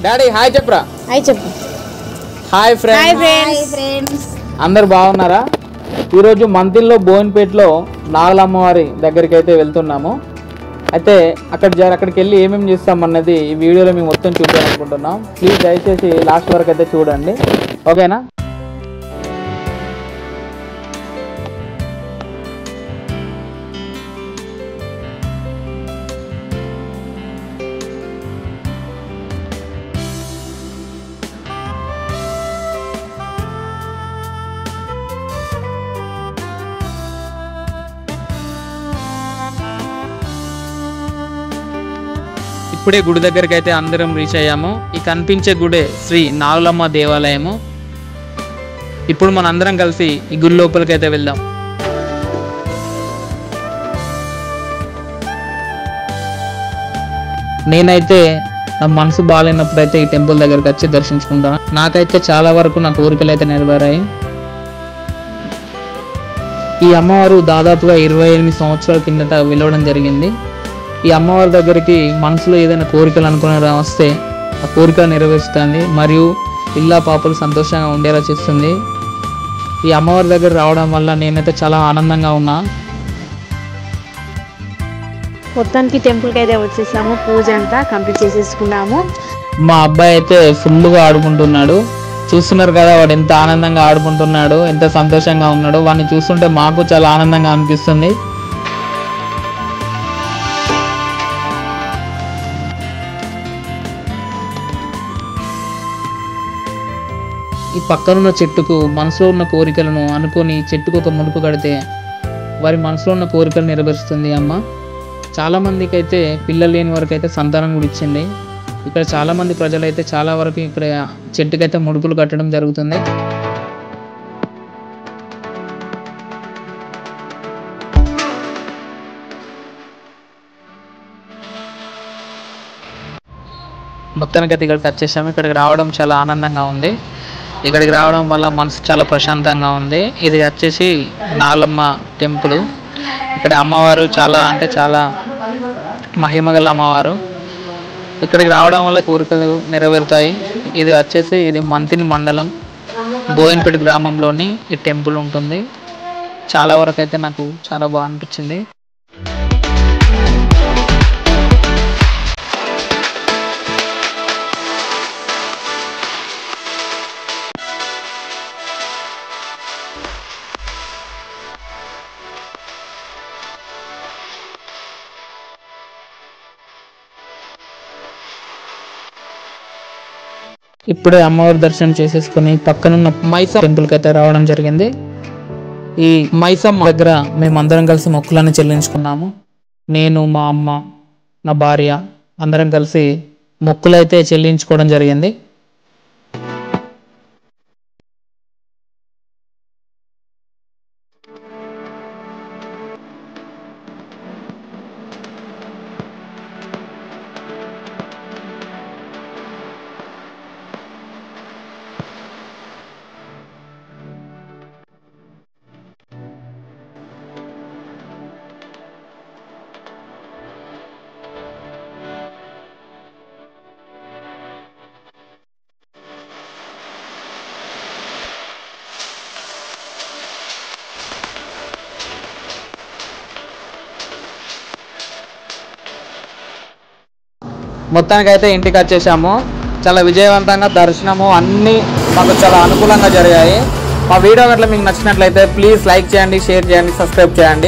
Daddy hi చెప్పరా. Hi చెప్పు. Hi friends, అందరు బాగున్నారా? ఈరోజు మంతిల్లో బోయిన్పేటలో నాగలమ్మవారి దగ్గరికి అయితే వెళ్తున్నాము. అయితే అక్కడికి వెళ్ళి ఏమేమి చేస్తామన్నది ఈ వీడియోలో మేము మొత్తం చూడాలనుకుంటున్నాం. ప్లీజ్ దయచేసి లాస్ట్ వరకు అయితే చూడండి, ఓకేనా? ఇప్పుడే గుడి దగ్గరికి అయితే అందరం రీచ్ అయ్యాము. ఈ కనిపించే గుడే శ్రీ నాగులమ్మ దేవాలయము. ఇప్పుడు మన అందరం కలిసి ఈ గుడి లోపలికి అయితే వెళ్దాం. నేనైతే నా మనసు బాగాలేనప్పుడు అయితే ఈ టెంపుల్ దగ్గరికి వచ్చి దర్శించుకుంటాను. నాకైతే చాలా వరకు నా కోరికలు అయితే నెరవేరాయి. ఈ అమ్మవారు దాదాపుగా 28 సంవత్సరాల కిందట వెలవడం జరిగింది. ఈ అమ్మవారి దగ్గరికి మనసులో ఏదైనా కోరికలు అనుకుని వస్తే ఆ కోరిక నెరవేరుస్తుంది, మరియు ఇల్లా పాపలు సంతోషంగా ఉండేలా చేస్తుంది. ఈ అమ్మవారి దగ్గర రావడం వల్ల నేనైతే చాలా ఆనందంగా ఉన్నా. మొత్తానికి టెంపుల్కి అయితే వచ్చేసాము. పూజ అంతా కంప్లీట్ చేసేసుకున్నాము. మా అబ్బాయి అయితే ఫుల్గా ఆడుకుంటున్నాడు. చూస్తున్నారు కదా, వాడు ఎంత ఆనందంగా ఆడుకుంటున్నాడు, ఎంత సంతోషంగా ఉన్నాడు. వాడిని చూస్తుంటే మాకు చాలా ఆనందంగా అనిపిస్తుంది. ఈ పక్కనున్న చెట్టుకు మనసులో ఉన్న కోరికలను అనుకొని చెట్టుకు ఒక ముడుపు కడితే వారి మనసులో ఉన్న కోరికలు నెరవేరుస్తుంది అమ్మ. చాలామందికి అయితే పిల్లలు లేని వరకు అయితే సంతానం కూడా ఇచ్చింది. ఇక్కడ చాలామంది ప్రజలు అయితే చాలా వరకు ఇక్కడ చెట్టుకైతే ముడుపులు కట్టడం జరుగుతుంది. మొత్తానికైతే ఇక్కడికి వచ్చేసాము. ఇక్కడికి రావడం చాలా ఆనందంగా ఉంది. ఇక్కడికి రావడం వల్ల మనసు చాలా ప్రశాంతంగా ఉంది. ఇది వచ్చేసి నాగలమ్మ టెంపుల్. ఇక్కడ అమ్మవారు చాలా చాలా మహిమగల అమ్మవారు. ఇక్కడికి రావడం వల్ల కోరికలు నెరవేరుతాయి. ఇది మంతిని మండలం బోయిన్పేట గ్రామంలోని ఈ టెంపుల్ ఉంటుంది. చాలా వరకు అయితే నాకు చాలా బాగా అనిపించింది. ఇప్పుడే అమ్మవారి దర్శనం చేసేసుకుని పక్కనున్న మైసమ్మ టెంపుల్కి అయితే రావడం జరిగింది. ఈ మైసమ్మ దగ్గర మేమందరం కలిసి మొక్కులను చెల్లించుకున్నాము. నేను, మా అమ్మ, నా భార్య అందరం కలిసి మొక్కులు అయితే చెల్లించుకోవడం జరిగింది. మొత్తానికి అయితే ఇంటికి వచ్చేసాము. చాలా విజయవంతంగా దర్శనము అన్నీ మాకు చాలా అనుకూలంగా జరిగాయి. మా వీడియో గట్ల మీకు నచ్చినట్లయితే ప్లీజ్ లైక్ చేయండి, షేర్ చేయండి, సబ్స్క్రైబ్ చేయండి.